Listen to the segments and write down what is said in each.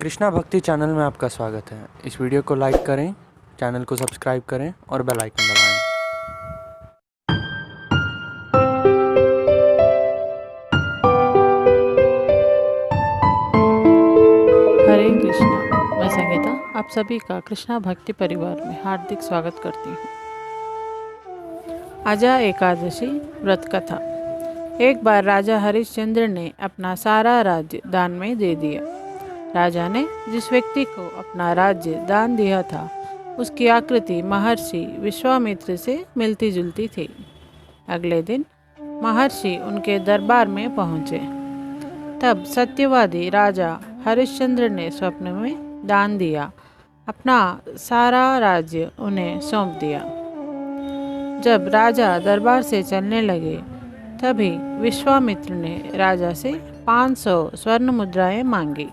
कृष्णा भक्ति चैनल में आपका स्वागत है। इस वीडियो को लाइक करें, चैनल को सब्सक्राइब करें और बेल आइकन दबाएं। हरे कृष्णा। मैं संगीता आप सभी का कृष्णा भक्ति परिवार में हार्दिक स्वागत करती हूँ। आजा एकादशी व्रत कथा। एक बार राजा हरिश्चंद्र ने अपना सारा राज्य दान में दे दिया। राजा ने जिस व्यक्ति को अपना राज्य दान दिया था उसकी आकृति महर्षि विश्वामित्र से मिलती जुलती थी। अगले दिन महर्षि उनके दरबार में पहुँचे। तब सत्यवादी राजा हरिश्चंद्र ने स्वप्न में दान दिया अपना सारा राज्य उन्हें सौंप दिया। जब राजा दरबार से चलने लगे तभी विश्वामित्र ने राजा से 500 स्वर्ण मुद्राएं मांगी।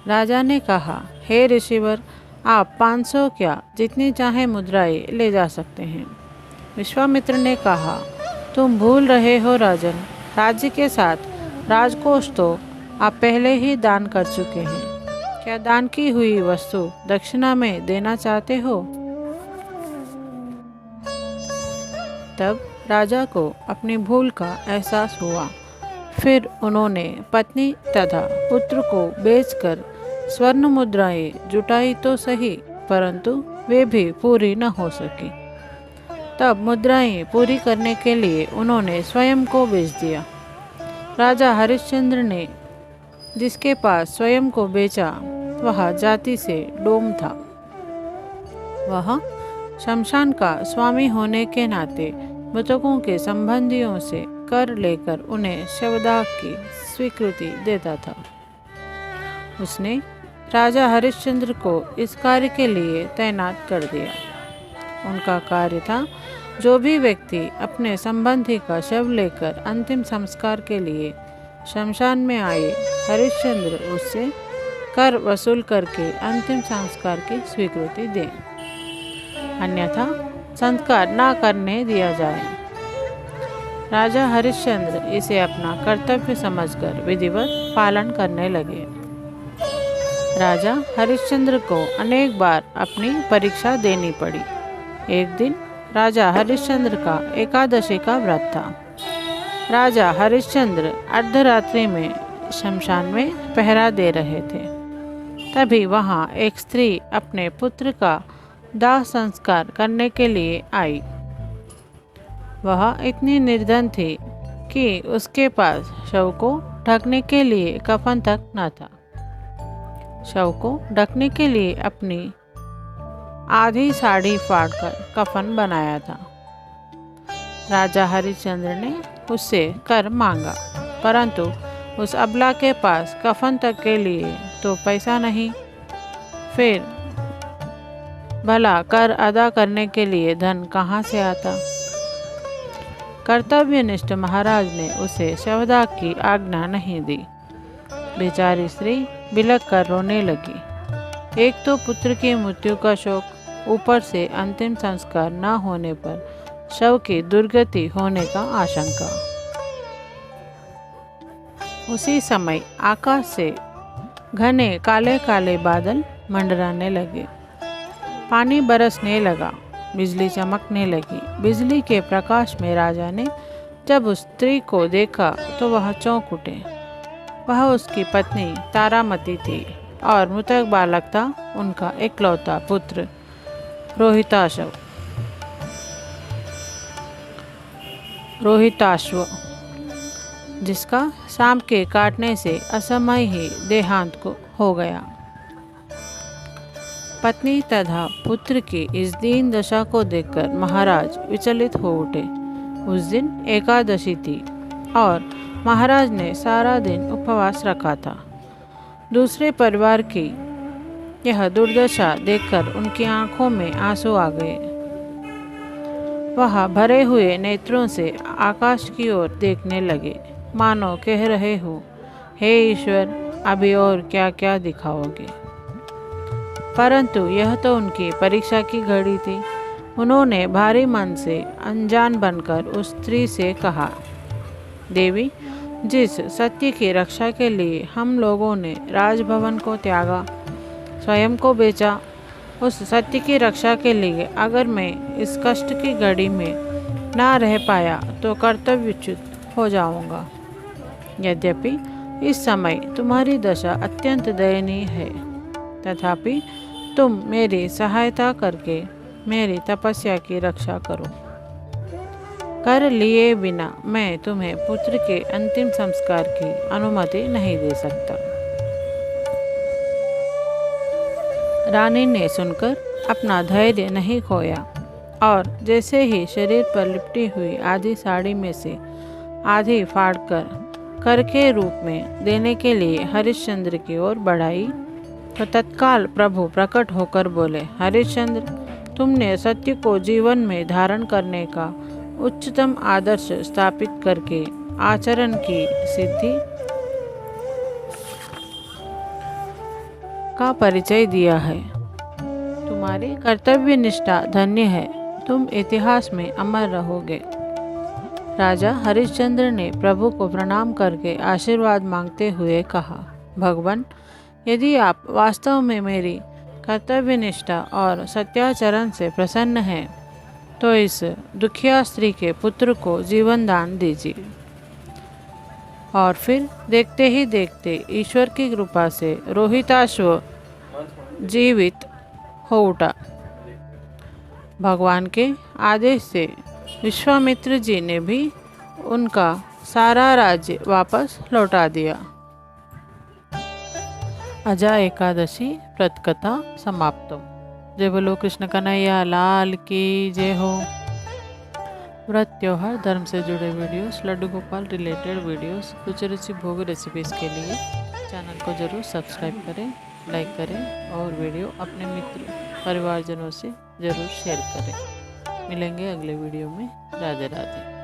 राजा ने कहा, हे ऋषिवर, आप 500 क्या जितनी चाहे मुद्राएं ले जा सकते हैं। विश्वामित्र ने कहा, तुम भूल रहे हो राजन, राज्य के साथ राजकोष तो आप पहले ही दान कर चुके हैं। क्या दान की हुई वस्तु दक्षिणा में देना चाहते हो? तब राजा को अपनी भूल का एहसास हुआ। फिर उन्होंने पत्नी तथा पुत्र को बेचकर स्वर्ण मुद्राएं जुटाई तो सही, परंतु वे भी पूरी न हो सकी। तब मुद्राएं पूरी करने के लिए उन्होंने स्वयं को बेच दिया। राजा हरिश्चंद्र ने जिसके पास स्वयं को बेचा वह जाति से डोम था। वह शमशान का स्वामी होने के नाते मृतकों के संबंधियों से कर लेकर उन्हें शवदाह की स्वीकृति देता था। उसने राजा हरिश्चंद्र को इस कार्य के लिए तैनात कर दिया। उनका कार्य था, जो भी व्यक्ति अपने संबंधी का शव लेकर अंतिम संस्कार के लिए शमशान में आए, हरिश्चंद्र उससे कर वसूल करके अंतिम संस्कार की स्वीकृति दे, अन्यथा संस्कार न करने दिया जाए। राजा हरिश्चंद्र इसे अपना कर्तव्य समझकर विधिवत पालन करने लगे। राजा हरिश्चंद्र को अनेक बार अपनी परीक्षा देनी पड़ी। एक दिन राजा हरिश्चंद्र का एकादशी का व्रत था। राजा हरिश्चंद्र अर्धरात्रि में शमशान में पहरा दे रहे थे। तभी वहाँ एक स्त्री अपने पुत्र का दाह संस्कार करने के लिए आई। वह इतनी निर्धन थी कि उसके पास शव को ढकने के लिए कफन तक न था। शव को ढकने के लिए अपनी आधी साड़ी फाड़कर कफन बनाया था। राजा हरिश्चंद्र ने उससे कर मांगा, परंतु उस अबला के पास कफन तक के लिए तो पैसा नहीं। फिर भला कर अदा करने के लिए धन कहाँ से आता? कर्तव्यनिष्ठ महाराज ने उसे शवदाह की आज्ञा नहीं दी। बेचारी स्त्री बिलख कर रोने लगी। एक तो पुत्र की मृत्यु का शोक, ऊपर से अंतिम संस्कार न होने पर शव की दुर्गति होने का आशंका। उसी समय आकाश से घने काले काले बादल मंडराने लगे। पानी बरसने लगा, बिजली चमकने लगी। बिजली के प्रकाश में राजा ने जब उस स्त्री को देखा तो वह चौंक उठे। वह उसकी पत्नी तारामती थी और मृतक बालक था उनका इकलौता पुत्र रोहिताश्व, जिसका सांप के काटने से असमय ही देहांत को हो गया। पत्नी तथा पुत्र की इस दीन दशा को देखकर महाराज विचलित हो उठे। उस दिन एकादशी थी और महाराज ने सारा दिन उपवास रखा था। दूसरे परिवार की यह दुर्दशा देखकर उनकी आंखों में आंसू आ गए। वह भरे हुए नेत्रों से आकाश की ओर देखने लगे, मानो कह रहे हो, हे ईश्वर, अभी और क्या क्या दिखाओगे। परंतु यह तो उनकी परीक्षा की घड़ी थी। उन्होंने भारी मन से अनजान बनकर उस स्त्री से कहा, देवी, जिस सत्य की रक्षा के लिए हम लोगों ने राजभवन को त्यागा, स्वयं को बेचा, उस सत्य की रक्षा के लिए अगर मैं इस कष्ट की घड़ी में ना रह पाया तो कर्तव्यच्युत हो जाऊंगा। यद्यपि इस समय तुम्हारी दशा अत्यंत दयनीय है, तथापि तुम मेरी सहायता करके मेरी तपस्या की रक्षा करो। कर लिए बिना मैं तुम्हें पुत्र के अंतिम संस्कार की अनुमति नहीं दे सकता। रानी ने सुनकर अपना धैर्य नहीं खोया और जैसे ही शरीर पर लिपटी हुई आधी साड़ी में से आधी फाड़कर कर के रूप में देने के लिए हरिश्चंद्र की ओर बढ़ाई तो तत्काल प्रभु प्रकट होकर बोले, हरिश्चंद्र, तुमने सत्य को जीवन में धारण करने का उच्चतम आदर्श स्थापित करके आचरण की सिद्धि का परिचय दिया है। तुम्हारी कर्तव्य निष्ठा धन्य है, तुम इतिहास में अमर रहोगे। राजा हरिश्चंद्र ने प्रभु को प्रणाम करके आशीर्वाद मांगते हुए कहा, भगवान, यदि आप वास्तव में मेरी कर्तव्य निष्ठा और सत्याचरण से प्रसन्न हैं तो इस दुखिया स्त्री के पुत्र को जीवन दान दीजिए। और फिर देखते ही देखते ईश्वर की कृपा से रोहिताश्व जीवित हो उठा। भगवान के आदेश से विश्वामित्र जी ने भी उनका सारा राज्य वापस लौटा दिया। अजा एकादशी व्रतकथा समाप्तम। जय बोलो कृष्ण कन्हैया लाल की जय हो। व्रत त्योहार धर्म से जुड़े videos, Laddu Gopal related videos, रुचि भोग रेसिपीज़ के लिए चैनल को ज़रूर सब्सक्राइब करें, लाइक करें और वीडियो अपने मित्र परिवारजनों से ज़रूर शेयर करें। मिलेंगे अगले वीडियो में। राधे राधे।